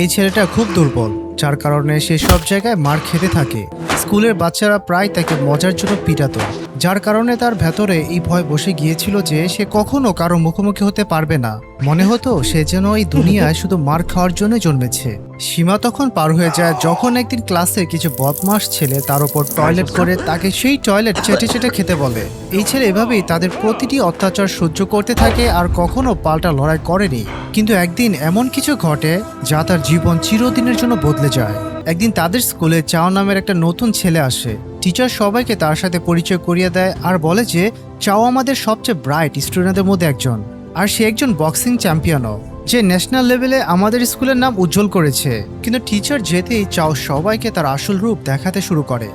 এই ছেলেটা খুব দুর্বল, যার কারণে সে সব জায়গায় মার খেতে থাকে। স্কুলের বাচ্চারা প্রায় তাকে মজার জন্য পিটাতো, যার কারণে তার ভেতরে এই ভয় বসে গিয়েছিল যে সে কখনো কারো মুখোমুখি হতে পারবে না। মনে হতো সে যেন এই দুনিয়ায় শুধু মার খাওয়ার জন্য জন্মেছে। সীমা তখন পার হয়ে যায় যখন একদিন ক্লাসে কিছু বদমাস ছেলে তার উপর টয়লেট করে তাকে সেই টয়লেট চেটে চেটে খেতে বলে। এই ছেলে এভাবেই তাদের প্রতিটি অত্যাচার সহ্য করতে থাকে আর কখনো পাল্টা লড়াই করেনি। কিন্তু একদিন এমন কিছু ঘটে যা তার জীবন চিরদিনের জন্য বদলে যায়। একদিন তাদের স্কুলে চাও নামের একটা নতুন ছেলে আসে। টিচার সবাইকে তার সাথে পরিচয় করিয়ে দেয় আর বলে যে চাও আমাদের সবচেয়ে ব্রাইট স্টুডেন্টদের মধ্যে একজন, আর সে একজন বক্সিং চ্যাম্পিয়নও, যে ন্যাশনাল লেভেলে আমাদের স্কুলের নাম উজ্জ্বল করেছে। কিন্তু টিচার যেতেই চাও সবাইকে তার আসল রূপ দেখাতে শুরু করে।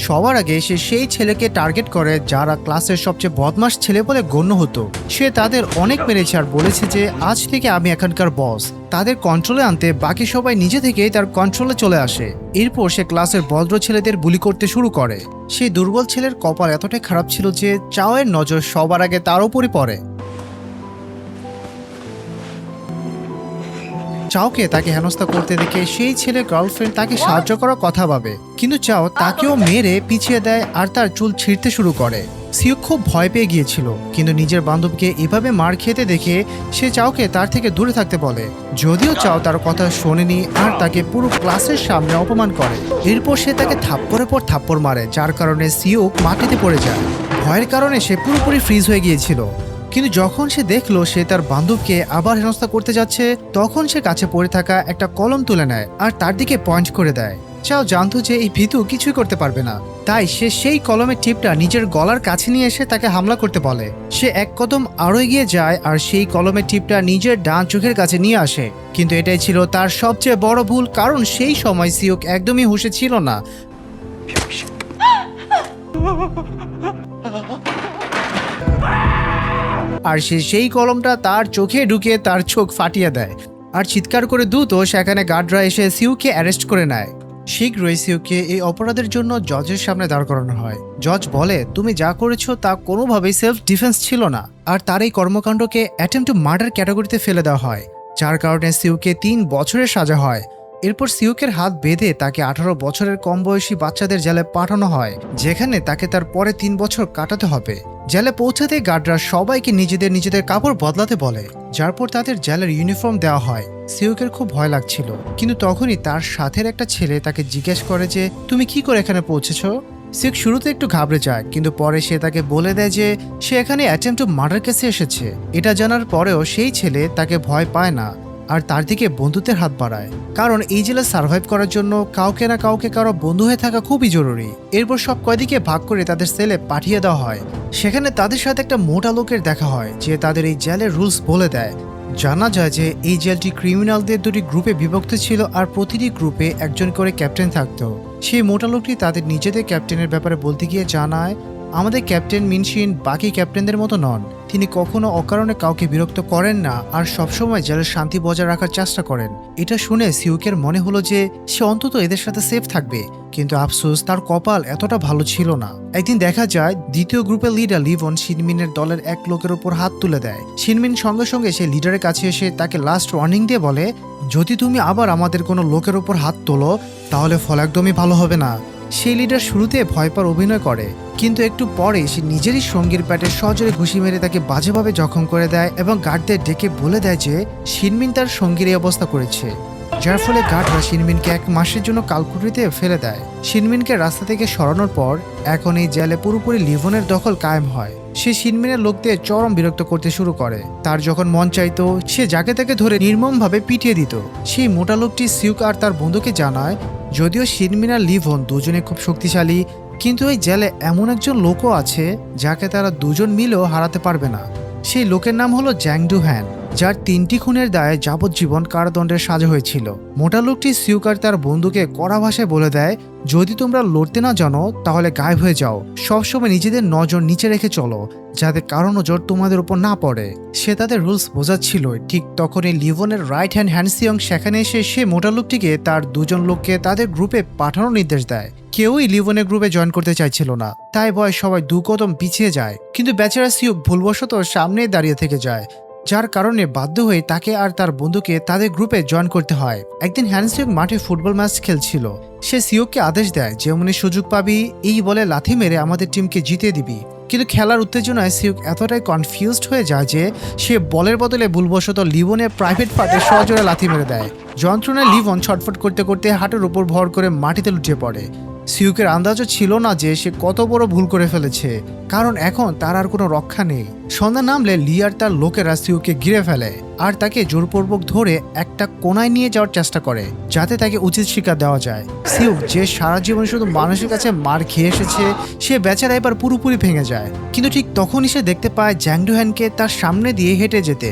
সবার আগে সে সেই ছেলেকে টার্গেট করে যারা ক্লাসের সবচেয়ে বদমাশ ছেলে বলে গণ্য হতো। সে তাদের অনেক মেরেছে আর বলেছে যে আজ থেকে আমি এখানকার বস। তাদের কন্ট্রোলে আনতে বাকি সবাই নিজে থেকেই তার কন্ট্রোলে চলে আসে। এরপর সে ক্লাসের ভদ্র ছেলেদের বুলি করতে শুরু করে। সেই দুর্বল ছেলের কপাল এতটাই খারাপ ছিল যে চাওয়ের নজর সবার আগে তার উপরই পড়ে। চাওকে তাকে হেনস্থা করতে দেখে সেই ছেলের গার্লফ্রেন্ড তাকে সাহায্য করার কথা ভাবে, কিন্তু চাও তাকেও মেরে পিছিয়ে দেয় আর তার চুল ছিঁড়তে শুরু করে। সিউ খুব ভয় পেয়ে গিয়েছিল, কিন্তু নিজের বান্ধবীকে এভাবে মার খেতে দেখে সে চাওকে তার থেকে দূরে থাকতে বলে। যদিও চাও তার কথা শোনেনি আর তাকে পুরো ক্লাসের সামনে অপমান করে। এরপর সে তাকে থাপ্পড়ের পর থাপ্পড় মারে, যার কারণে সিউ মাটিতে পড়ে যায়। ভয়ের কারণে সে পুরোপুরি ফ্রিজ হয়ে গিয়েছিল। কিন্তু যখন সে দেখলো সে তার বান্ধবকে আবার হেনস্থা করতে যাচ্ছে, তখন সে কাছে পড়ে থাকা একটা কলম তুলে নেয় আর তার দিকে পয়েন্ট করে দেয়। চাও জানতো যে এই ভীতু কিছুই করতে পারবে না, তাই সে সেই কলমের টিপটা নিজের গলার কাছে নিয়ে এসে তাকে হামলা করতে বলে। সে এক কদম আরো এগিয়ে যায় আর সেই কলমের টিপটা নিজের ডান চোখের কাছে নিয়ে আসে। কিন্তু এটাই ছিল তার সবচেয়ে বড় ভুল, কারণ সেই সময় সিওক একদমই হুঁশে ছিল না। আর সে সেই কলমটা তার চোখে ঢুকিয়ে তার চোখ ফাটিয়ে দেয় আর চিৎকার করে দ্রুত সেখানে গার্ডরা এসে সিউকে অ্যারেস্ট করে নেয়। শীঘ্রই সিউকে এই অপরাধের জন্য জজের সামনে দাঁড় করানো হয়। জজ বলে, তুমি যা করেছো তা কোনোভাবেই সেলফ ডিফেন্স ছিল না, আর তার এই কর্মকাণ্ডকে অ্যাটেম্পট টু মার্ডার ক্যাটাগরিতে ফেলে দেওয়া হয়, যার কারণে সিউকে 3 বছরের সাজা হয়। এরপর সিউকের হাত বেঁধে তাকে 18 বছরের কম বয়সী বাচ্চাদের জেলে পাঠানো হয়, যেখানে তাকে তার পরে 3 বছর কাটাতে হবে। জেলে পৌঁছাতে গার্ডরা সবাইকে নিজেদের কাপড় বদলাতে বলে, যার পর তাদের জেলের ইউনিফর্ম দেওয়া হয়। সিউকের খুব ভয় লাগছিল, কিন্তু তখনই তার সাথের একটা ছেলে তাকে জিজ্ঞেস করে যে তুমি কি করে এখানে পৌঁছেছো। সিউক শুরুতে একটু ঘাবড়ে যায়, কিন্তু পরে সে তাকে বলে দেয় যে সে এখানে অ্যাটেম্পট টু মার্ডার কেসে এসেছে। এটা জানার পরেও সেই ছেলে তাকে ভয় পায় না আর তার দিকে বন্ধুত্বের হাত বাড়ায়, কারণ এই জেলে সার্ভাইভ করার জন্য কাউকে না কাউকে কারো বন্ধু হয়ে থাকা খুবই জরুরি। এরপর সব কয়েদিকে ভাগ করে তাদের সেলে পাঠিয়ে দেওয়া হয়। সেখানে তাদের সাথে একটা মোটা লোকের দেখা হয় যে তাদের এই জেলের রুলস বলে দেয়। জানা যায় যে এই জেলটি ক্রিমিনালদের 2টি গ্রুপে বিভক্ত ছিল আর প্রতিটি গ্রুপে একজন করে ক্যাপ্টেন থাকতো। সেই মোটা লোকটি তাদের নিজেদের ক্যাপ্টেনের ব্যাপারে বলতে গিয়ে জানায়, আমাদের ক্যাপ্টেন মিনশিন বাকি ক্যাপ্টেনদের মতো নন। তিনি কখনো অকারণে কাউকে বিরক্ত করেন না আর সবসময় জেলের শান্তি বজায় রাখার চেষ্টা করেন। এটা শুনে সিউকের মনে হলো যে সে অন্তত এদের সাথে সেফ থাকবে, কিন্তু আফসোস তার কপাল এতটা ভালো ছিল না। একদিন দেখা যায় দ্বিতীয় গ্রুপের লিডার লিভন শিনমিনের দলের এক লোকের উপর হাত তুলে দেয়। শিনমিন সঙ্গে সঙ্গে সেই লিডারের কাছে এসে তাকে লাস্ট ওয়ার্নিং দিয়ে বলে, যদি তুমি আবার আমাদের কোনো লোকের উপর হাত তোলো তাহলে ফল একদমই ভালো হবে না। সেই লিডার শুরুতে ভয় পাওয়ার অভিনয় করে, কিন্তু একটু পরে সে নিজেরই সঙ্গীর প্যাটে সজোরে ঘুষি মেরে তাকে বাজেভাবে জখম করে দেয় এবং গার্ডদের ডেকে বলে দেয় যে শিনমিন তার সঙ্গীর এই অবস্থা করেছে, যার ফলে গার্ডরা শিনমিনকে 1 মাসের জন্য কালকুটিতে ফেলে দেয়। শিনমিনকে রাস্তা থেকে সরানোর পর এখন এই জেলে পুরোপুরি লিভনের দখল কায়েম হয়। সে শিনমিনের লোকদের চরম বিরক্ত করতে শুরু করে। তার যখন মন চাইতো সে যাকে তাকে ধরে নির্মমভাবে পিটিয়ে দিত। সেই মোটা লোকটি সিউক আর তার বন্ধুকে জানায়, যদিও শিনমিন আর লিভন দুজনে খুব শক্তিশালী, কিন্তু এই জেলে এমন একজন লোকও আছে যাকে তারা দুজন মিলেও হারাতে পারবে না। সেই লোকের নাম হলো জ্যাংডু হ্যান, যার 3টি খুনের দায়ে যাবজ্জীবন কারাদণ্ডের সাজা হয়েছিল। মোটা লোকটি সিউকার তার বন্ধুকে কড়া ভাষায় বলে দেয়, যদি তোমরা লড়তে না জানো তাহলে গায়েব হয়ে যাও, সবসময় নিজেদের নজর নিচে রেখে চলো যাতে কারো নজর তোমাদের উপর না পড়ে। সে তাদের রুলস বোঝাচ্ছিল। ঠিক তখনই লিভনের রাইট হ্যান্ড হ্যান্ডসিয়ং সেখানে এসে সে মোটা লোকটিকে তার 2 জন লোককে তাদের গ্রুপে পাঠানোর নির্দেশ দেয়। কেউই লিভনের গ্রুপে জয়েন করতে চাইছিল না, তাই ভয় সবাই 2 কদম পিছিয়ে যায়। কিন্তু বেচারা সিউক ভুলবশত সামনেই দাঁড়িয়ে থেকে যায়। যার কারণে বাধ্য হয়ে তাকে আর তার বন্ধুকে তাদের গ্রুপে জয়েন করতে হয়। একদিন হ্যান সিওক মাঠে ফুটবল ম্যাচ খেলছিল। সে সিওককে আদেশ দেয়, যেমনি সুযোগ পাবি এই বলে লাথি মেরে আমাদের টিমকে জিতিয়ে দিবি। কিন্তু খেলার উত্তেজনায় সিওক এতটাই কনফিউজড হয়ে যায় যে সে বলের বদলে ভুলবশত লিভনের প্রাইভেট পার্টে সজোরে লাথি মেরে দেয়। যন্ত্রণায় লিভন ছটফট করতে করতে হাঁটুর উপর ভর করে মাটিতে লুটিয়ে পড়ে। সিউকের আন্দাজও ছিল না যে সে কত বড় ভুল করে ফেলেছে, কারণ এখন তার আর কোনো রক্ষা নেই। সন্ধ্যা নামলে লি আর তার লোকেরা সিউকে ঘিরে ফেলে আর তাকে জোরপূর্বক ধরে একটা কোনায় নিয়ে যাওয়ার চেষ্টা করে যাতে তাকে উচিত শিক্ষা দেওয়া যায়। সিউক, যে সারা জীবন শুধু মানুষের কাছে মার খেয়ে এসেছে, সে বেচারা এবার পুরোপুরি ভেঙে যায়। কিন্তু ঠিক তখনই সে দেখতে পায় জ্যাংডুহ্যানকে তার সামনে দিয়ে হেঁটে যেতে।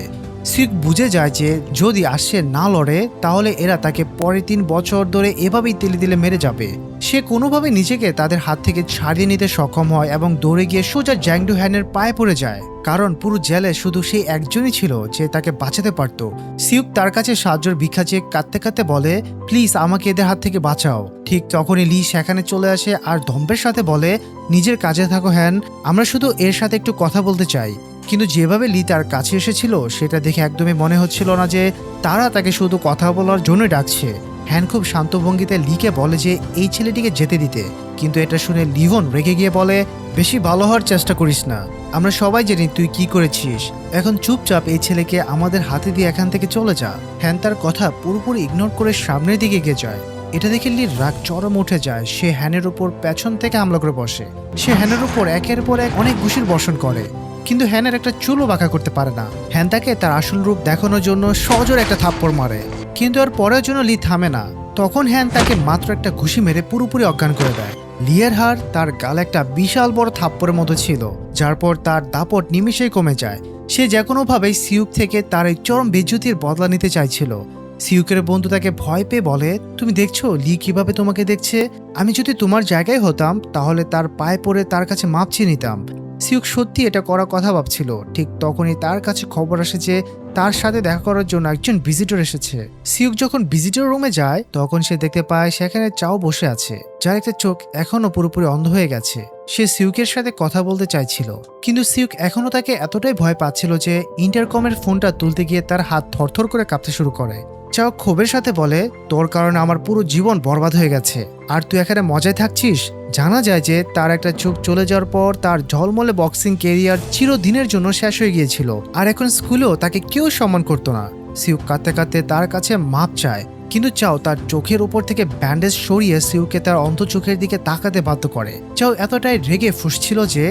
সিউক বুঝে যায় যে যদি আর সে না লড়ে তাহলে এরা তাকে পরের 3 বছর ধরে এভাবেই তেলে দিলে মেরে যাবে। সে কোনোভাবে নিজেকে তাদের হাত থেকে ছাড়িয়ে নিতে সক্ষম হয় এবং দৌড়ে গিয়ে সোজা জ্যাংডুহ্যানের পায়ে পড়ে যায়, কারণ পুরো জেলে শুধু সেই একজনই ছিল যে তাকে বাঁচাতে পারত। সিউক তার কাছে সাহায্যের ভিক্ষা চেয়ে কাঁদতে কাঁদতে বলে, প্লিজ আমাকে এদের হাত থেকে বাঁচাও। ঠিক তখনই লি সেখানে চলে আসে আর ধম্পের সাথে বলে, নিজের কাজে থাকো হ্যান, আমরা শুধু এর সাথে একটু কথা বলতে চাই। কিন্তু যেভাবে লি তার কাছে এসেছিল সেটা দেখে একদমই মনে হচ্ছিল না যে তারা তাকে শুধু কথা বলার জন্য ডাকছে। হ্যান খুব শান্ত ভঙ্গিতে লিকে বলে যে এই ছেলেটিকে যেতে দিতে, কিন্তু এটা শুনে লিভন রেগে গিয়ে বলে, বেশি ভালো হওয়ার চেষ্টা করিস না, আমরা সবাই জানি তুই কি করেছিস, এখন চুপচাপ এই ছেলেকে আমাদের হাতে দিয়ে এখান থেকে চলে যা। হ্যান তার কথা পুরোপুরি ইগনোর করে সামনের দিকে এগিয়ে যায়। এটা দেখে লির রাগ চরম উঠে যায়। সে হ্যানের উপর পেছন থেকে হামলা করে বসে। সে হ্যানের উপর একের পর এক অনেক ঘুষির বর্ষণ করে, কিন্তু হ্যানের একটা চুলও বাঁকা করতে পারে না। হ্যান তাকে তার আসল রূপ দেখানোর জন্য সজোরে একটা থাপ্পড় মারে, কিন্তু আর পরের জন্য লি থামে না। তখন হ্যান তাকে মাত্র একটা ঘুষি মেরে পুরোপুরি অজ্ঞান করে দেয়। লিয়ের হার তার গালে একটা বিশাল বড় থাপ্পড়ের মতো ছিল, যার পর তার দাপট নিমিষেই কমে যায়। সে যে কোনোভাবেই সিউক থেকে তার এই চরম বেজ্জতির বদলা নিতে চাইছিল। সিউকের বন্ধু তাকে ভয় পেয়ে বলে, তুমি দেখছো লি কিভাবে তোমাকে দেখছে, আমি যদি তোমার জায়গায় হতাম তাহলে তার পায়ে পড়ে তার কাছে মাপ চেয়ে নিতাম। সিউক সত্যি এটা করার কথা ভাবছিল। ঠিক তখনই তার কাছে খবর আসে যে তার সাথে দেখা করার জন্য একজন ভিজিটর এসেছে। সিউক যখন ভিজিটর রুমে যায় তখন সে দেখতে পায় সেখানে চাও বসে আছে, যার একটা চোখ এখনো পুরোপুরি অন্ধ হয়ে গেছে। সে সিউকের সাথে কথা বলতে চাইছিল, কিন্তু সিউক এখনো তাকে এতটাই ভয় পাচ্ছিল যে ইন্টারকমের ফোনটা তুলতে গিয়ে তার হাত থরথর করে কাঁপতে শুরু করে। চাও ক্ষোভের সাথে বলে, তোর কারণে আমার পুরো জীবন বরবাদ হয়ে গেছে, আর তুই এখানে মজায় থাকছিস। জানা যায় যে তার একটা চোখ চলে যাওয়ার পর তার ঝলমলে বক্সিং কেরিয়ার চিরদিনের জন্য শেষ হয়ে গিয়েছিল, আর এখন স্কুলেও তাকে কেউ সম্মান করতো না। সিউক কাঁদতে কাঁদতে তার কাছে মাপ চায়, কিন্তু চাও তার চোখের উপর থেকে ব্যান্ডেজ সরিয়ে সিউকে তার অন্ধ চোখের দিকে তাকাতে বাধ্য করে। চাও এতটাই রেগে ফুঁসছিল যে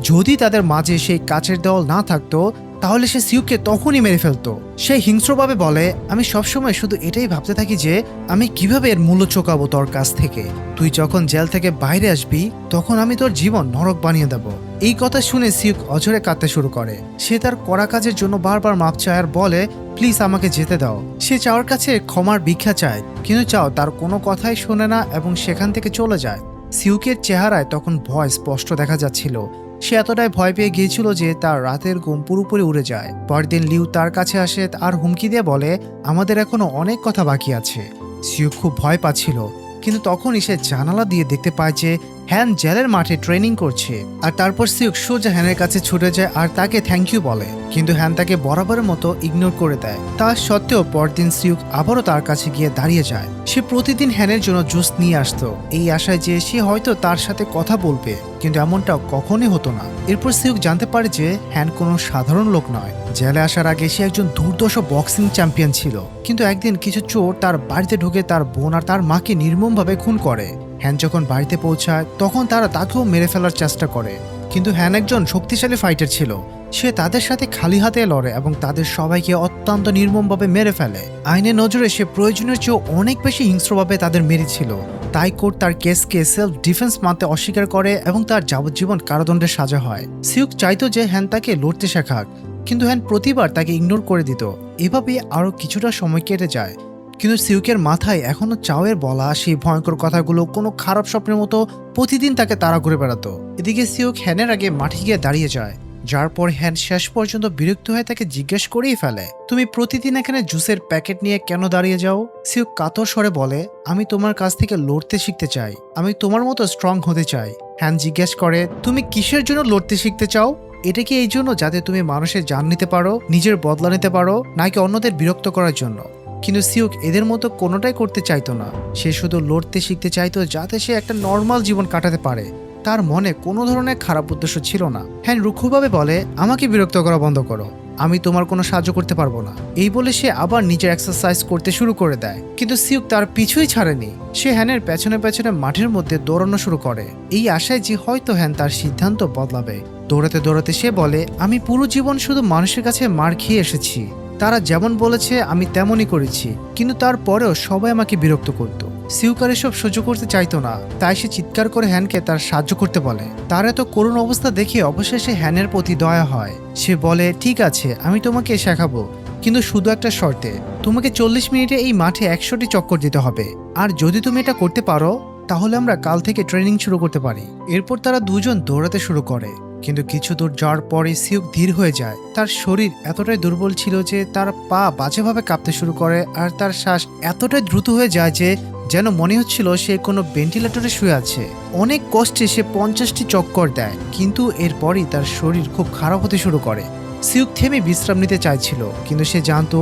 যদি তাদের মাঝে সেই কাচের দেওয়াল না থাকতো তাহলে সে সিউককে তখনই মেরে ফেলতো। সে হিংস্রভাবে বলে, আমি সবসময় শুধু এটাই ভাবতে থাকি যে আমি কিভাবে এর মূল্য চোকাবো তোর কাছ থেকে। তুই যখন জেল থেকে বাইরে আসবি তখন আমি তোর জীবন নরক বানিয়ে দেব। এই কথা শুনে সিউক অঝরে কাঁদতে শুরু করে। সে তার করা কাজের জন্য বারবার মাপ চায় আর বলে, প্লিজ আমাকে যেতে দাও। সে চাওয়ার কাছে ক্ষমার ভিক্ষা চায়, কিন্তু চাও তার কোনো কথাই শোনে না এবং সেখান থেকে চলে যায়। সিউকের চেহারায় তখন ভয় স্পষ্ট দেখা যাচ্ছিল। সে এতটাই ভয় পেয়ে গিয়েছিল যে তার রাতের ঘুম পুরোপুরি উড়ে যায়। পরদিন লিউ তার কাছে আসে আর হুমকি দিয়ে বলে, আমাদের এখনো অনেক কথা বাকি আছে। সিউক খুব ভয় পাচ্ছিল, কিন্তু তখনই সে জানালা দিয়ে দেখতে পায় যে হ্যান জেলের মাঠে ট্রেনিং করছে। আর তারপর সিউক সোজা হ্যানের কাছে ছুটে যায় আর তাকে থ্যাংক ইউ বলে, কিন্তু হ্যান তাকে বরাবরের মতো ইগনোর করে দেয়। তা সত্ত্বেও পরদিন সিউক আবারও তার কাছে গিয়ে দাঁড়িয়ে যায়। সে প্রতিদিন হ্যানের জন্য জুস নিয়ে আসতো, এই আশায় যে সে হয়তো তার সাথে কথা বলবে, কিন্তু এমনটা কখনই হতো না। এরপর সিউক জানতে পারে যে হ্যান কোনো সাধারণ লোক নয়। জেলে আসার আগে সে একজন দুর্দশ বক্সিং চ্যাম্পিয়ন ছিল, কিন্তু একদিন কিছু চোর তার বাড়িতে ঢুকে তার বোন আর তার মাকে নির্মমভাবে খুন করে। হ্যান যখন বাড়িতে পৌঁছায় তখন তারা তাকেও মেরে ফেলার চেষ্টা করে, কিন্তু হ্যান একজন শক্তিশালী ফাইটার ছিল। সে তাদের সাথে খালি হাতে লড়ে এবং তাদের সবাইকে অত্যন্ত নির্মমভাবে মেরে ফেলে। আইনের নজরে সে প্রয়োজনের চেয়েও অনেক বেশি হিংস্রভাবে তাদের মেরেছিল। তাই কোর্ট তার কেসকে সেলফ ডিফেন্স মানতে অস্বীকার করে এবং তার যাবজ্জীবন কারাদণ্ডের সাজা হয়। সিউক চাইতো যে হ্যান তাকে লড়তে শেখাক, কিন্তু হ্যান প্রতিবার তাকে ইগনোর করে দিত। এভাবে আরো কিছুটা সময় কেটে যায়, কিন্তু সিউকের মাথায় এখনো চাওয়ের বলা সেই ভয়ঙ্কর কথাগুলো কোনো খারাপ স্বপ্নের মতো প্রতিদিন তাকে তাড়া করে বেড়াতো। এদিকে সিউক হ্যানের আগে মাঠে গিয়ে দাঁড়িয়ে যায়, যার পর হ্যান শেষ পর্যন্ত বিরক্ত হয়ে তাকে জিজ্ঞেস করেই ফেলে, তুমি প্রতিদিন এখানে জুসের প্যাকেট নিয়ে কেন দাঁড়িয়ে যাও? সিউক কাতর স্বরে বলে, আমি তোমার কাছ থেকে লড়তে শিখতে চাই, আমি তোমার মতো স্ট্রং হতে চাই। হ্যান জিজ্ঞেস করে, তুমি কিসের জন্য লড়তে শিখতে চাও? এটা কি এই জন্য যাতে তুমি মানুষের জান নিতে পারো, নিজের বদলা নিতে পারো, নাকি অন্যদের বিরক্ত করার জন্য? কিন্তু সিউক এদের মতো কোনোটাই করতে চাইতো না। সে শুধু লড়তে শিখতে চাইতো যাতে সে একটা নর্মাল জীবন কাটাতে পারে। তার মনে কোনো ধরনের খারাপ উদ্দেশ্য ছিল না। হ্যান রুক্ষভাবে বলে, আমাকে বিরক্ত করা বন্ধ করো, আমি তোমার কোনো সাহায্য করতে পারবো না। এই বলে সে আবার নিজের এক্সারসাইজ করতে শুরু করে দেয়, কিন্তু সিউক তার পিছুই ছাড়েনি। সে হ্যানের পেছনে পেছনে মাঠের মধ্যে দৌড়ানো শুরু করে, এই আশায় যে হয়তো হ্যান তার সিদ্ধান্ত বদলাবে। দৌড়াতে দৌড়াতে সে বলে, আমি পুরো জীবন শুধু মানুষের কাছে মার খেয়ে এসেছি, তারা যেমন বলেছে আমি তেমনই করেছি, কিন্তু তারপরেও সবাই আমাকে বিরক্ত করতো। সিউক আর এসব সহ্য করতে চাইতো না, তাই সে চিৎকার করে হ্যানকে তার সাহায্য করতে বলে। তার এত করুণ অবস্থা দেখে অবশেষে হ্যানের প্রতি দয়া হয়। সে বলে, ঠিক আছে, আমি তোমাকে শেখাবো, কিন্তু শুধু একটা শর্তে, তোমাকে 40 মিনিটে এই মাঠে 100টি চক্কর দিতে হবে, আর যদি তুমি এটা করতে পারো তাহলে আমরা কাল থেকে ট্রেনিং শুরু করতে পারি। এরপর তারা দুজন দৌড়াতে শুরু করে, কিন্তু কিছু দূর যাওয়ার পরে সিউক ধীর হয়ে যায়। তার শরীর এতটাই দুর্বল ছিল যে তার পা বাজেভাবে কাঁপতে শুরু করে, আর তার শ্বাস এতটাই দ্রুত হয়ে যায় যে যেন মনে হচ্ছিল সে কোনো ভেন্টিলেটরে শুয়ে আছে। অনেক কষ্টে সে 50টি চক্কর দেয়, কিন্তু এরপরই তার শরীর খুব খারাপ হতে শুরু করে। সিউক থেমে বিশ্রাম নিতে চাইছিল, কিন্তু সে জানতো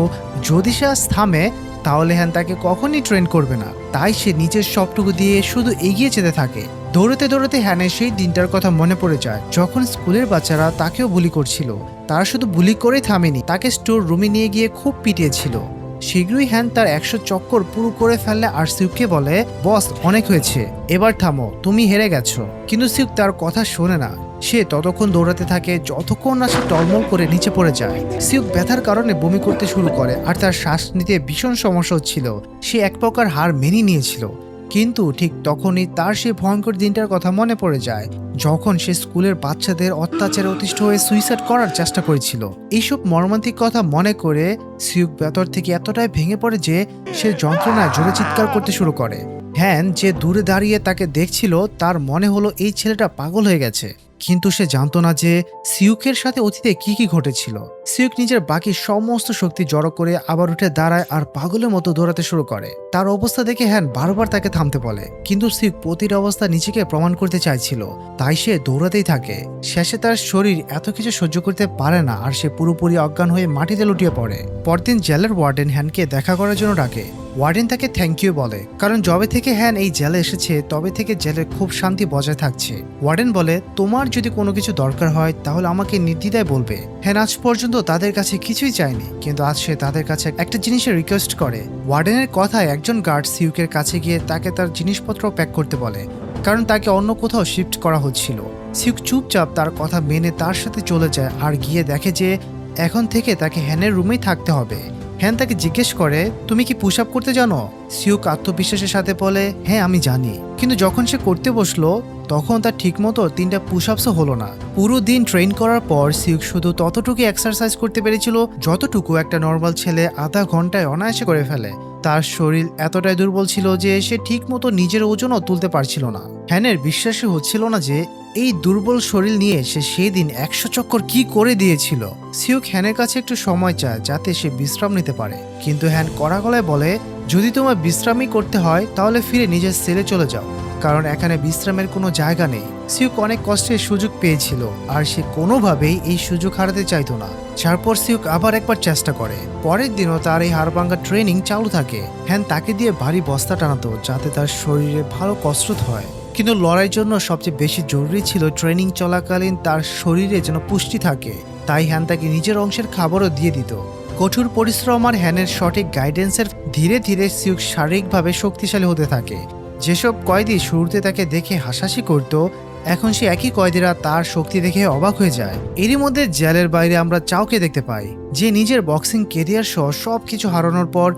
যদি সে আজ থামে তাহলে হ্যান তাকে কখনই ট্রেন করবে না। তাই সে নিজের সবটুকু দিয়ে শুধু এগিয়ে যেতে থাকে। দৌড়াতে দৌড়াতে হ্যানের সেই দিনটার কথা মনে পড়ে যায় যখন স্কুলের বাচ্চারা তাকেও বুলি করছিল। তারা শুধু বুলি করেই থামেনি, তাকে স্টোর রুমে নিয়ে গিয়ে খুব পিটিয়েছিল। শীঘ্রই হ্যান তার 100 চক্কর পুরো করে ফেললে আর সিউককে বলে, বস অনেক হয়েছে, এবার থামো, তুমি হেরে গেছো। কিন্তু সিউক তার কথা শোনে না। সে ততক্ষণ দৌড়াতে থাকে যতক্ষণ না সে টলমল করে নিচে পড়ে যায়। সিউক ব্যথার কারণে বমি করতে শুরু করে, আর তার শ্বাস নিতে ভীষণ সমস্যা হচ্ছিল। সে এক প্রকার হার মেনে নিয়েছিল। কিন্তু ঠিক তখনই তার সেই ভয়ঙ্কর দিনটার কথা মনে পড়ে যায় যখন সে স্কুলের বাচ্চাদের অত্যাচারে অতিষ্ঠ হয়ে সুইসাইড করার চেষ্টা করেছিল। এইসব মর্মান্তিক কথা মনে করে সিউক ভেতর থেকে এতটাই ভেঙে পড়ে যে সে যন্ত্রণায় জোরে চিৎকার করতে শুরু করে। হ্যান যে দূরে দাঁড়িয়ে তাকে দেখছিল তার মনে হলো এই ছেলেটা পাগল হয়ে গেছে, কিন্তু সে জানতো না যে সিউকের সাথে অতীতে কি কি ঘটেছিল। সিউক নিজের বাকি সমস্ত শক্তি জড়ো করে আবার উঠে দাঁড়ায় আর পাগলের মতো দৌড়াতে শুরু করে। তার অবস্থা দেখে হ্যান বারবার তাকে থামতে বলে, কিন্তু সিউক প্রতিটা অবস্থা নিজেকে প্রমাণ করতে চাইছিল, তাই সে দৌড়াতেই থাকে। শেষে তার শরীর এত কিছু সহ্য করতে পারে না, আর সে পুরোপুরি অজ্ঞান হয়ে মাটিতে লুটিয়ে পড়ে। পরদিন জেলের ওয়ার্ডেন হ্যানকে দেখা করার জন্য ডাকে। ওয়ার্ডেন তাকে থ্যাংক ইউ বলে, কারণ যবে থেকে হ্যান এই জেলে এসেছে তবে থেকে জেলের খুব শান্তি বজায় থাকছে। ওয়ার্ডেন বলে, তোমার যদি কোনো কিছু দরকার হয় তাহলে আমাকে নির্দ্বিধায় বলবে। হ্যান আজ পর্যন্ত তাদের কাছে কিছুই চায়নি, কিন্তু আজ সে তাদের কাছে একটা জিনিসের রিকোয়েস্ট করে। ওয়ার্ডেনের কথায় একজন গার্ড সিউকের কাছে গিয়ে তাকে তার জিনিসপত্র প্যাক করতে বলে, কারণ তাকে অন্য কোথাও শিফট করা হচ্ছিল। সিউক চুপচাপ তার কথা মেনে তার সাথে চলে যায়, আর গিয়ে দেখে যে এখন থেকে তাকে হ্যানের রুমেই থাকতে হবে। হ্যান তাকে জিজ্ঞেস করে, তুমি কি পুশ আপ করতে জানো? সিউক আত্মবিশ্বাসের সাথে বলে, হ্যাঁ আমি জানি। কিন্তু যখন সে করতে বসলো তখন তার ঠিকমতো 3টা পুশ আপসও হলো না। পুরো দিন ট্রেন করার পর সিউক শুধু ততটুকু এক্সারসাইজ করতে পেরেছিল যতটুকু একটা নর্মাল ছেলে আধা ঘন্টায় অনায়াসে করে ফেলে। তার শরীর এতটাই দুর্বল ছিল যে সে ঠিকমতো নিজের ওজনও তুলতে পারছিল না। হ্যানের বিশ্বাসই হচ্ছিল না যে এই দুর্বল শরীর নিয়ে সে সেই দিন 100 চক্কর কি করে দিয়েছিল। সিউক হ্যানের কাছে একটু সময় চায় যাতে সে বিশ্রাম নিতে পারে, কিন্তু হ্যান কড়া গলায় বলে, যদি তোমার বিশ্রামই করতে হয় তাহলে ফিরে নিজের সেলে চলে যাও, কারণ এখানে বিশ্রামের কোনো জায়গা নেই। সিউক অনেক কষ্টের সুযোগ পেয়েছিল, আর সে কোনোভাবেই এই সুযোগ হারাতে চাইতো না। তারপর সিউক আবার একবার চেষ্টা করে। পরের দিনও তার এই হাড়ভাঙ্গা ট্রেনিং চালু থাকে। হ্যান তাকে দিয়ে ভারী বস্তা টানাতো যাতে তার শরীরে ভালো কসরত হয়, কিন্তু লড়াইয়ের জন্য সবচেয়ে বেশি জরুরি ছিল ট্রেনিং চলাকালীন তার শরীরে যেন পুষ্টি থাকে। তাই হ্যান তাকে নিজের অংশের খাবারও দিয়ে দিত। কঠোর পরিশ্রম আর হ্যানের সঠিক গাইডেন্সের ধীরে ধীরে সিউক শারীরিকভাবে শক্তিশালী হতে থাকে। যেসব কয়েদি শুরুতে তাকে দেখে হাসাহাসি করত, এখন সে একই কয়েদিরা তার শক্তি দেখে অবাক হয়ে যায়। এরই মধ্যে জেলের বাইরে আমরা চাওকে দেখতে পাই, যে নিজের বক্সিং কেরিয়ার সহ সবকিছু হারানোর পর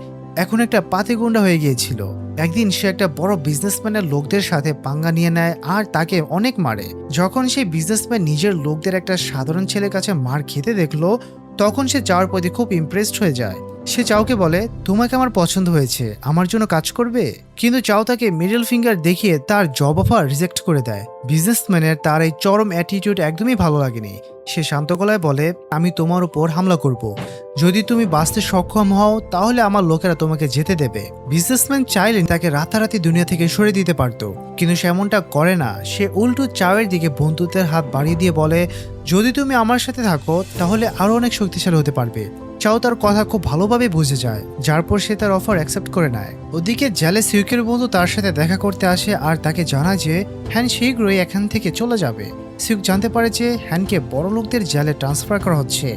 এখন একটা পাতিগুন্ডা হয়ে গিয়েছিল। একদিন সে একটা বড় বিজনেসম্যানের লোকদের সাথে পাঙ্গা নিয়ে নেয় আর তাকে অনেক মারে। যখন সেই বিজনেসম্যান নিজের লোকদের একটা সাধারণ ছেলের কাছে মার খেতে দেখলো তখন সে যাওয়ার প্রতি খুব ইমপ্রেসড হয়ে যায়। সে চাওকে বলে, তোমাকে আমার পছন্দ হয়েছে, আমার জন্য কাজ করবে? কিন্তু চাও তাকে মিডল ফিঙ্গার দেখিয়ে তার জব অফার রিজেক্ট করে দেয়। বিজনেসম্যানের তার এই চরম অ্যাটিটিউড একদমই ভালো লাগেনি। সে শান্ত গলায় বলে, আমি তোমার উপর হামলা করব। যদি তুমি বাঁচতে সক্ষম হও তাহলে আমার লোকেরা তোমাকে যেতে দেবে। বিজনেসম্যান চাইলে তাকে রাতারাতি দুনিয়া থেকে সরিয়ে দিতে পারত, কিন্তু সে এমনটা করে না। সে উল্টো চাওয়ের দিকে বন্ধুত্বের হাত বাড়িয়ে দিয়ে বলে, যদি তুমি আমার সাথে থাকো তাহলে আরো অনেক শক্তিশালী হতে পারবে। চাও তার কথা খুব ভালোভাবে বুঝে যায়, যার পর সে তার অফার অ্যাকসেপ্ট করে নেয়। ওদিকে জেলে সিউকের বন্ধু তার সাথে দেখা করতে আসে আর তাকে জানায় যে হ্যান শীঘ্রই এখান থেকে চলে যাবে। সিউক জানতে পারে যে হ্যানকে বড় লোকদের জেলে ট্রান্সফার করা হচ্ছে।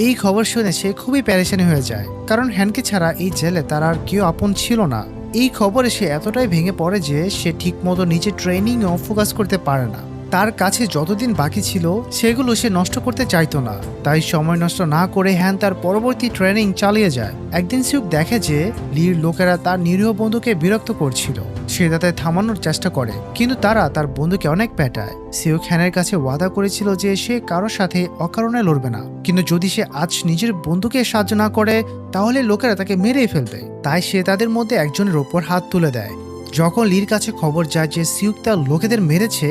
এই খবর শুনে সে খুবই প্যারেশানি হয়ে যায়, কারণ হ্যানকে ছাড়া এই জেলে তার আর কেউ আপন ছিল না। এই খবরে সে এতটাই ভেঙে পড়ে যে সে ঠিকমতো নিজের ট্রেনিংও ফোকাস করতে পারে না। তার কাছে যতদিন বাকি ছিল সেগুলো সে নষ্ট করতে চাইতো না, তাই সময় নষ্ট না করে হ্যান তার পরবর্তী ট্রেনিং চালিয়ে যায়। একদিন সিউক দেখে যে লির লোকেরা তার নিরীহ বন্ধুকে বিরক্ত করছিল। সে তাদের থামানোর চেষ্টা করে, কিন্তু তারা তার বন্ধুকে অনেক পেটায়। সিউক হ্যানের কাছে ওয়াদা করেছিল যে সে কারোর সাথে অকারণে লড়বে না, কিন্তু যদি সে আজ নিজের বন্ধুকে সাহায্য না করে তাহলে লোকেরা তাকে মেরেই ফেলবে। তাই সে তাদের মধ্যে একজনের ওপর হাত তুলে দেয়। যখন লির কাছে খবর যায় যে সিউক তার লোকেদের মেরেছে,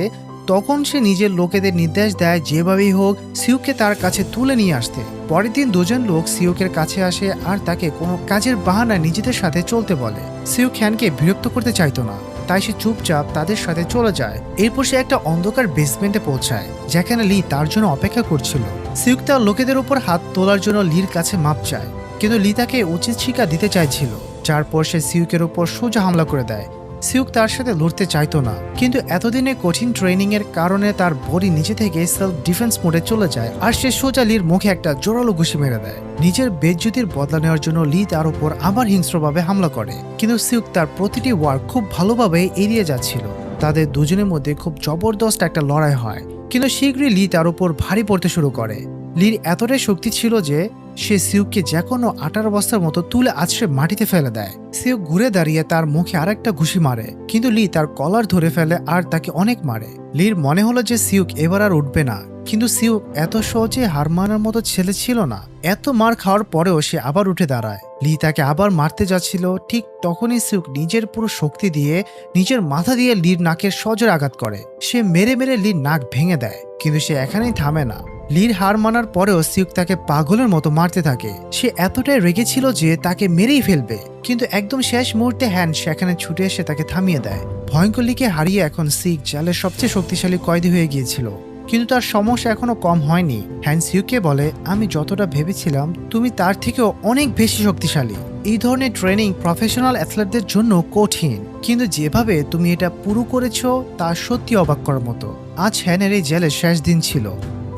তখন সে নিজের লোকেদের নির্দেশ দেয় যেভাবেই হোক সিউককে তার কাছে তুলে নিয়ে আসতে। পরের দিন দুজন লোক সিউকের কাছে আসে আর তাকে কোনো কাজের বাহানায় নিজেদের সাথে চলতে বলে। সিউক হ্যানকে বিরক্ত করতে চাইতো না, তাই সে চুপচাপ তাদের সাথে চলে যায়। এরপর সে একটা অন্ধকার বেসমেন্টে পৌঁছায়, যেখানে লি তার জন্য অপেক্ষা করছিল। সিউক তার লোকেদের উপর হাত তোলার জন্য লির কাছে মাপ চায়, কিন্তু লি তাকে উচিত শিক্ষা দিতে চাইছিল। যার পর সে সিউকের উপর সোজা হামলা করে দেয়। সিউক তার সাথে লড়তে চাইতো না, কিন্তু এতদিনে কঠিন ট্রেনিং এর কারণে তার বডি নিচে থেকে সেলফ ডিফেন্স মোডে চলে যায় আর সে সোজা লির মুখে একটা জোরালো ঘুষি মেরে দেয়। নিজের বেজ্জতির বদলা নেওয়ার জন্য লি তার উপর আবার হিংস্রভাবে হামলা করে, কিন্তু সিউক তার প্রতিটি ওয়ার খুব ভালোভাবে এড়িয়ে যাচ্ছিল। তাদের দুজনের মধ্যে খুব জবরদস্ত একটা লড়াই হয়, কিন্তু শীঘ্রই লি তার উপর ভারী পড়তে শুরু করে। লির এতটাই শক্তি ছিল যে সে সিউককে যে কোনো আটার বস্তার মতো তুলে আছড়ে মাটিতে ফেলে দেয়। সিউক ঘুরে দাঁড়িয়ে তার মুখে আরেকটা ঘুষি মারে, কিন্তু লি তার কলার ধরে ফেলে আর তাকে অনেক মারে। লির মনে হলো যে সিউক এবার আর উঠবে না, কিন্তু সিউক এত সহজে হার মানার মতো ছেলে ছিল না। এত মার খাওয়ার পরেও সে আবার উঠে দাঁড়ায়। লি তাকে আবার মারতে যাচ্ছিল, ঠিক তখনই সিউক নিজের পুরো শক্তি দিয়ে নিজের মাথা দিয়ে লির নাকের সজোরে আঘাত করে। সে মেরে মেরে লির নাক ভেঙে দেয়, কিন্তু সে এখানেই থামে না। লির হার মানার পরেও সিউক তাকে পাগলের মতো মারতে থাকে। সে এতটাই রেগেছিল যে তাকে মেরেই ফেলবে, কিন্তু একদম শেষ মুহূর্তে হ্যান সেখানে ছুটে এসে তাকে থামিয়ে দেয়। ভয়ঙ্কর লিকে হারিয়ে এখন সিউক জেলের সবচেয়ে শক্তিশালী কয়েদি হয়ে গিয়েছিল, কিন্তু তার সমস্যা এখনো কম হয়নি। হ্যান সিউককে বলে, আমি যতটা ভেবেছিলাম তুমি তার থেকেও অনেক বেশি শক্তিশালী। এই ধরনের ট্রেনিং প্রফেশনাল অ্যাথলেটদের জন্য কঠিন, কিন্তু যেভাবে তুমি এটা পুরো করেছো তা সত্যি অবাক করার মতো। আজ হ্যানের এই জেলের শেষ দিন ছিল,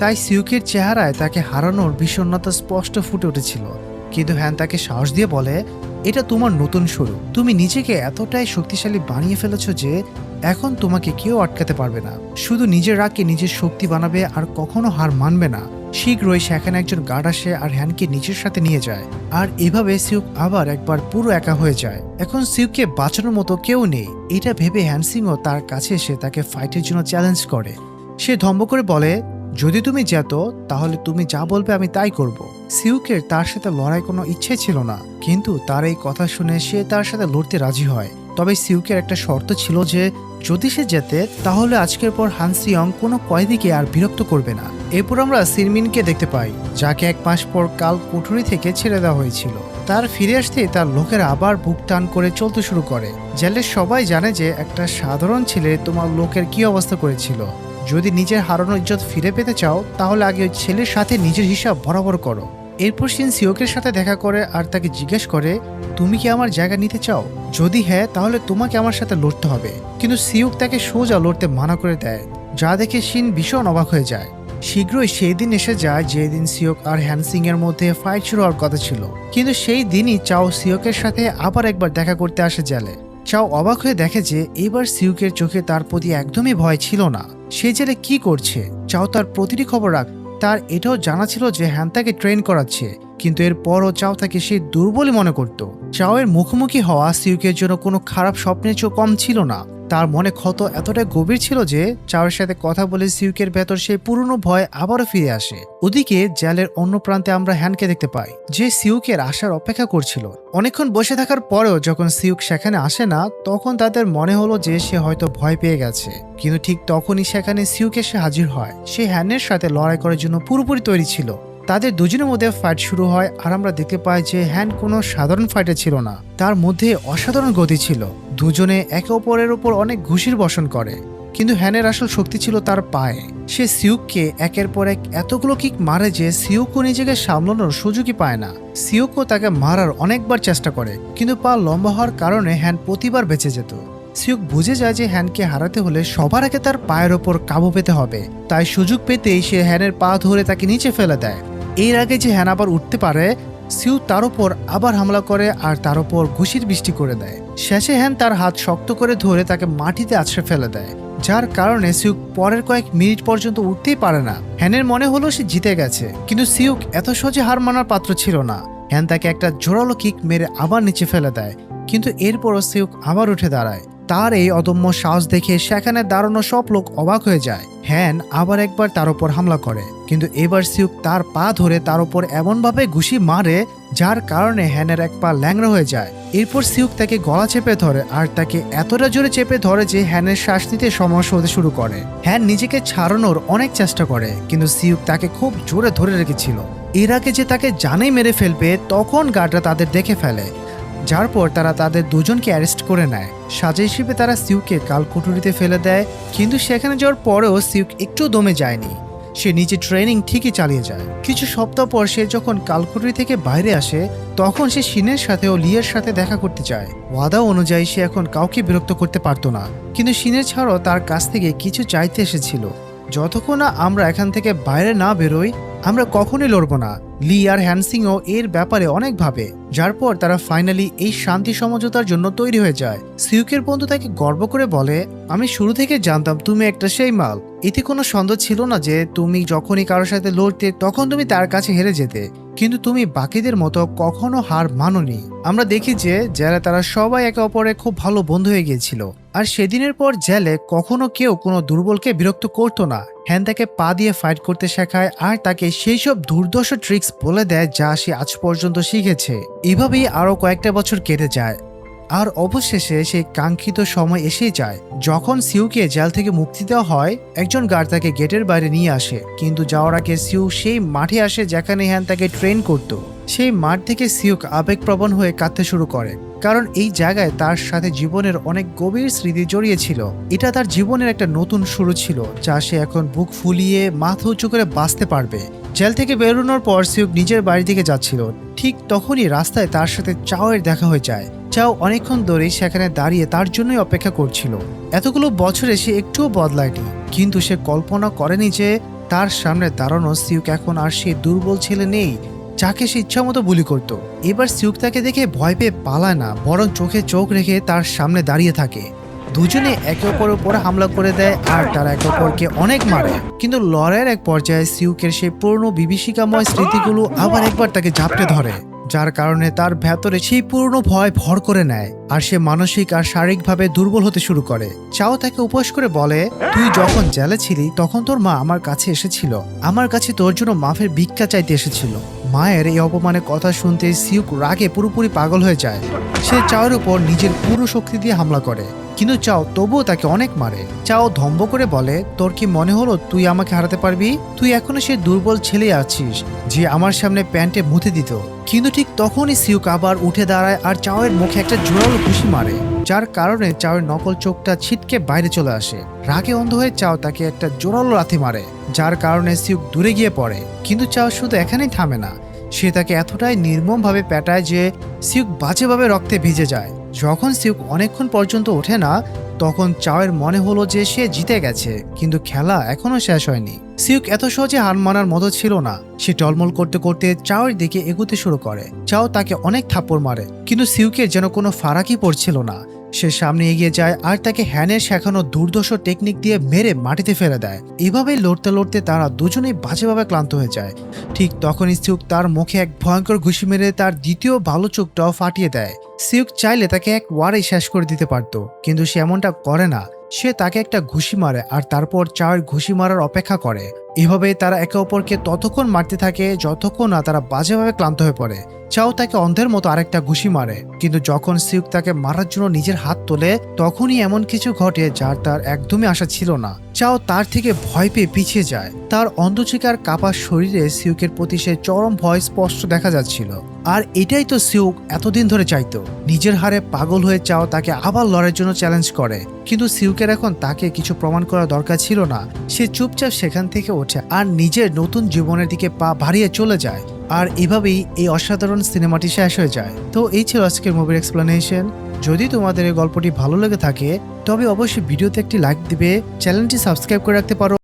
তাই সিউকের চেহারায় তাকে হারানোর বিষণ্ণতা স্পষ্ট ফুটে উঠেছিল। কিন্তু হ্যান তাকে সাহস দিয়ে বলে, এটা তোমার নতুন শুরু। তুমি নিজেকে এতটাই শক্তিশালী বানিয়ে ফেলেছ যে এখন তোমাকে কেউ আটকাতে পারবে না। শুধু নিজের রাগকে নিজের শক্তি বানাবে আর কখনো হার মানবে না। শীঘ্রই সেখানে একজন গার্ড আসে আর হ্যানকে নিজের সাথে নিয়ে যায়, আর এভাবে সিউক আবার একবার পুরো একা হয়ে যায়। এখন সিউককে বাঁচানোর মতো কেউ নেই। এটা ভেবে হ্যানসিংও তার কাছে এসে তাকে ফাইটের জন্য চ্যালেঞ্জ করে। সে ধম্ম করে বলে, যদি তুমি যেত তাহলে তুমি যা বলবে আমি তাই করব। সিউকের তার সাথে লড়াই কোনো ইচ্ছে ছিল না, কিন্তু তার এই কথা শুনে সে তার সাথে লড়তে রাজি হয়। তবে সিউকের একটা শর্ত ছিল যে যদি সে যেতে তাহলে আজকের পর হানসিয়ং কোনো কয়েদিকে আর বিরক্ত করবে না। এরপর আমরা সিরমিনকে দেখতে পাই, যাকে 1 মাস পর কাল কুঠুরি থেকে ছেড়ে দেওয়া হয়েছিল। তার ফিরে আসতেই তার লোকেরা আবার বুক টান করে চলতে শুরু করে। জেলের সবাই জানে যে একটা সাধারণ ছেলে তোমার লোকের কি অবস্থা করেছিল। যদি নিজের হারানো ইজ্জত ফিরে পেতে চাও তাহলে আগে ওই ছেলের সাথে নিজের হিসাব বরাবর করো। এরপর সিন সিউকের সাথে দেখা করে আর তাকে জিজ্ঞেস করে, তুমি কি আমার জায়গা নিতে চাও? যদি হ্যাঁ তাহলে তোমাকে আমার সাথে লড়তে হবে। কিন্তু সিউক তাকে সোজা লড়তে মানা করে দেয়, যা দেখে সিন ভীষণ অবাক হয়ে যায়। শীঘ্রই সেই দিন এসে যায় যেদিন সিউক আর হ্যানসিং এর মধ্যে ফাইট শুরু হওয়ার কথা ছিল, কিন্তু সেই দিনই চাও সিউকের সাথে আবার একবার দেখা করতে আসে জেলে। চাও অবাক হয়ে দেখে যে এবার সিউকের চোখে তার প্রতি একদমই ভয় ছিল না। সে জেলে কি করছে চাও তার প্রতিটি খবর রাখ। তার এটাও জানা ছিল যে হ্যান তাকে ট্রেন করাচ্ছে, কিন্তু এরপরও চাও তাকে সে দুর্বলই মনে করত। চাও এর মুখোমুখি হওয়া সিউকের জন্য কোনো খারাপ স্বপ্নের চেয়েও কম ছিল না। তার মনে ক্ষত এতটাই গভীর ছিল যে চাওয়ের সাথে কথা বলে সিউকের ভেতর সেই পুরনো ভয় আবারও ফিরে আসে। ওদিকে জেলের অন্য প্রান্তে আমরা হ্যানকে দেখতে পাই, যে সিউকের আসার অপেক্ষা করছিল। অনেকক্ষণ বসে থাকার পরেও যখন সিউক সেখানে আসে না, তখন তাদের মনে হলো যে সে হয়তো ভয় পেয়ে গেছে। কিন্তু ঠিক তখনই সেখানে সিউক এসে হাজির হয়। সে হ্যানের সাথে লড়াই করার জন্য পুরোপুরি তৈরি ছিল। তাদের দুজনের মধ্যে ফাইট শুরু হয়, আর আমরা দেখতে পাই যে হ্যান কোনো সাধারণ ফাইটে ছিল না, তার মধ্যে অসাধারণ গতি ছিল। দুজনে একে অপরের উপর অনেক ঘুষির বর্ষণ করে, কিন্তু হ্যানের আসল শক্তি ছিল তার পায়ে। সে সিউককে একের পর এক এতগুলো কিক মারে যে সিউকও নিজেকে সামলানোর সুযোগই পায় না। সিউকও তাকে মারার অনেকবার চেষ্টা করে, কিন্তু পা লম্বা হওয়ার কারণে হ্যান প্রতিবার বেঁচে যেত। সিউক বুঝে যায় যে হ্যানকে হারাতে হলে সবার আগে তার পায়ের ওপর কাবু পেতে হবে। তাই সুযোগ পেতেই সে হ্যানের পা ধরে তাকে নিচে ফেলে দেয়। এর আগে যে হ্যান আবার উঠতে পারে, সিউ তার উপর আবার হামলা করে আর তার উপর ঘুষির বৃষ্টি করে দেয়। শেষে হ্যান তার হাত শক্ত করে ধরে তাকে মাটিতে আছড়ে ফেলে দেয়, যার কারণে সিউক পরের কয়েক মিনিট পর্যন্ত উঠতেই পারে না। হ্যানের মনে হলো সে জিতে গেছে, কিন্তু সিউক এত সহজে হার মানার পাত্র ছিল না। হ্যান তাকে একটা জোরালো কিক মেরে আবার নিচে ফেলে দেয়, কিন্তু এরপরও সিউক আবার উঠে দাঁড়ায়। তার এই অদম্য সাহস দেখে সেখানে দাঁড়ানো সব লোক অবাক হয়ে যায়। হ্যান আবার একবার তার উপর হামলা করে, কিন্তু এবার সিউক তার পা ধরে তার উপর এমনভাবে ঘুষি মারে যার কারণে হ্যানের এক পা ল্যাংড়া হয়ে যায়। এরপর সিউক তাকে গলা চেপে ধরে, আর তাকে এতটা জোরে চেপে ধরে যে হ্যানের শ্বাস নিতে সমস্যা হতে শুরু করে। হ্যান নিজেকে ছাড়ানোর অনেক চেষ্টা করে, কিন্তু সিউক তাকে খুব জোরে ধরে রেখেছিল। এর আগে যে তাকে জানেই মেরে ফেলবে, তখন গার্ডরা তাদের দেখে ফেলে, যার পর তারা তাদের দুজনকে অ্যারেস্ট করে নেয়। সাজা হিসেবে তারা সিউককে কালকুটুরিতে ফেলে দেয়, কিন্তু সেখানে যাওয়ার পরেও সিউক একটু দমে যায়নি। সে নিজে ট্রেনিং ঠিকই চালিয়ে যায়। কিছু সপ্তাহ পর সে যখন কালকুটুরি থেকে বাইরে আসে, তখন সে শিনের সাথে ও লিয়ের সাথে দেখা করতে চায়। ওয়াদা অনুযায়ী সে এখন কাউকে বিরক্ত করতে পারতো না, কিন্তু শিনের ছাড়াও তার কাছ থেকে কিছু চাইতে এসেছিল। যতক্ষণ না আমরা এখান থেকে বাইরে না বেরোই, আমরা কখনোই লড়বো না। লি আর হ্যানসিংও এর ব্যাপারে অনেক ভাবে, যার পর তারা ফাইনালি এই শান্তি সমঝোতার জন্য তৈরি হয়ে যায়। সিউকের বন্ধু তাকে গর্ব করে বলে, আমি শুরু থেকে জানতাম তুমি একটা সেই মাল। এতে কোনো সন্দেহ ছিল না যে তুমি যখনই কারোর সাথে লড়তে তখন তুমি তার কাছে হেরে যেতে, কিন্তু তুমি বাকিদের মতো কখনো হার মানোনি। আমরা দেখি যে জেলে তারা সবাই একে অপরে খুব ভালো বন্ধু হয়ে গিয়েছিল, আর সেদিনের পর জেলে কখনো কেউ কোনো দুর্বলকে বিরক্ত করতো না। হ্যান তাকে পা দিয়ে ফাইট করতে শেখায়, আর তাকে সেই সব দুর্দর্শ ট্রিক্স বলে দেয় যা সে আজ পর্যন্ত শিখেছে। এভাবেই আরো কয়েকটা বছর কেটে যায়, আর অবশেষে সেই কাঙ্ক্ষিত সময় এসেই যায় যখন সিউকে জেল থেকে মুক্তি দেওয়া হয়। একজন গার্ড তাকে গেটের বাইরে নিয়ে আসে, কিন্তু যাওয়ার আগে সিউ সেই মাঠে আসে যেখানে হ্যান তাকে ট্রেন করত। সেই মাঠ থেকে সিউক আবেগপ্রবণ হয়ে কাঁদতে শুরু করে, কারণ এই জায়গায় তার সাথে জীবনের অনেক গভীর স্মৃতি জড়িয়ে ছিল। এটা তার জীবনের একটা নতুন শুরু ছিল, যা সে এখন বুক ফুলিয়ে মাথা উঁচু করে বাঁচতে পারবে। জেল থেকে বেরোনোর পর সিউক নিজের বাড়ি দিকে যাচ্ছিল, ঠিক তখনই রাস্তায় তার সাথে চাওয়ের দেখা হয়ে যায়। চাও অনেকক্ষণ ধরেই সেখানে দাঁড়িয়ে তার জন্যই অপেক্ষা করছিল। এতগুলো বছরে সে একটুও বদলায়নি, কিন্তু সে কল্পনা করেনি যে তার সামনে দাঁড়ানো সিউক এখন আর সে দুর্বল ছেলে নেই যাকে সে ইচ্ছা মতো বুলি করত। এবার সিউক তাকে দেখে ভয় পেয়ে পালায় না, বরং চোখে চোখ রেখে তার সামনে দাঁড়িয়ে থাকে। দুজনে একে অপরের উপর হামলা করে দেয়, আর তারা একে অপরকে অনেক মারে। কিন্তু লড়াইয়ের এক পর্যায়ে সিউকের সেই পুরনো বিভীষিকাময় স্মৃতিগুলো আবার একবার তাকে ঝাপটে ধরে, যার কারণে তার ভেতরে সেই পুরনো ভয় ভর করে নেয়, আর সে মানসিক আর শারীরিকভাবে দুর্বল হতে শুরু করে। চাও তাকে উপহাস করে বলে, তুই যখন জেলে ছিলি তখন তোর মা আমার কাছে এসেছিল, আমার কাছে তোর জন্য মাফের ভিক্ষা চাইতে এসেছিল। মায়ের এই অপমানের কথা শুনতে সিউক রাগে পুরোপুরি পাগল হয়ে যায়। সে চাওয়ের উপর নিজের পুরো শক্তি দিয়ে হামলা করে, কিন্তু চাও তবুও তাকে অনেক মারে। চাও ধম্ব করে বলে, তোর কি মনে হলো তুই আমাকে হারাতে পারবি? তুই এখনো সে দুর্বল ছেলে আছিস যে আমার সামনে প্যান্টে মুতে দিত। কিন্তু ঠিক তখনই সিউক আবার উঠে দাঁড়ায় আর চাওয়ের মুখে একটা জোরালো ঘুষি মারে, যার কারণে চাওয়ের নকল চোখটা ছিটকে বাইরে চলে আসে। রাগে অন্ধ হয়ে চাও তাকে একটা জোরালো লাথি মারে, যার কারণে সিউক দূরে গিয়ে পড়ে। কিন্তু চাও শুধু এখানেই থামে না, সে তাকে এতটাই নির্মমভাবে পেটায় যে সিউক বাজেভাবে রক্তে ভিজে যায়। যখন সিউক অনেকক্ষণ পর্যন্ত ওঠে না, তখন চাওয়ের মনে হলো যে সে জিতে গেছে, কিন্তু খেলা এখনো শেষ হয়নি। সিউক এত সহজে হার মানার মতো ছিল না। সে টলমল করতে করতে চাওয়ের দিকে এগুতে শুরু করে। চাও তাকে অনেক থাপ্পড় মারে, কিন্তু সিউকের যেন কোনো ফারাকই পড়ছিল না। সে সামনে এগিয়ে যায় আর তাকে হ্যানের শেখানো দুর্দর্শ টেকনিক দিয়ে মেরে মাটিতে ফেলে দেয়। এভাবেই লড়তে লড়তে তারা দুজনেই বাজেভাবে ক্লান্ত হয়ে যায়। ঠিক তখনই সিউক তার মুখে এক ভয়ঙ্কর ঘুষি মেরে তার দ্বিতীয় ভালো চোখটাও ফাটিয়ে দেয়। সিউক চাইলে তাকে এক ওয়ারেই শেষ করে দিতে পারত, কিন্তু সে এমনটা করে না। সে তাকে একটা ঘুষি মারে আর তারপর চার ঘুষি মারার অপেক্ষা করে। এভাবে তারা একে অপরকে ততক্ষণ মারতে থাকে যতক্ষণ না তারা বাজেভাবে ক্লান্ত হয়ে পড়ে। চাও তাকে অন্ধের মতো আরেকটা ঘুষি মারে, কিন্তু যখন সিউক তাকে মারার জন্য নিজের হাত তোলে তখনই এমন কিছু ঘটে যার তার একদমই আশা ছিল না। চাও তার থেকে ভয় পেয়ে পিছিয়ে যায়। তার অন্ধচিকার কাপা শরীরে সিউকের প্রতি সে চরম ভয় স্পষ্ট দেখা যাচ্ছিল। আর এটাই তো সিউক এতদিন ধরে চাইতো। নিজের হারে পাগল হয়ে চাও তাকে আবার লড়ার জন্য চ্যালেঞ্জ করে, কিন্তু সিউকের এখন তাকে কিছু প্রমাণ করা দরকার ছিল না। সে চুপচাপ সেখান থেকে ওঠে আর নিজের নতুন জীবনের দিকে পা বাড়িয়ে চলে যায়। আর এভাবেই এই অসাধারণ সিনেমাটি শেষ হয়ে যায়। তো এই ছিল আজকের মুভির এক্সপ্লেনেশন। যদি তোমাদের এই গল্পটি ভালো লেগে থাকে তবে অবশ্যই ভিডিওতে একটি লাইক দিবে, চ্যানেলটি সাবস্ক্রাইব করে রাখতে পারো।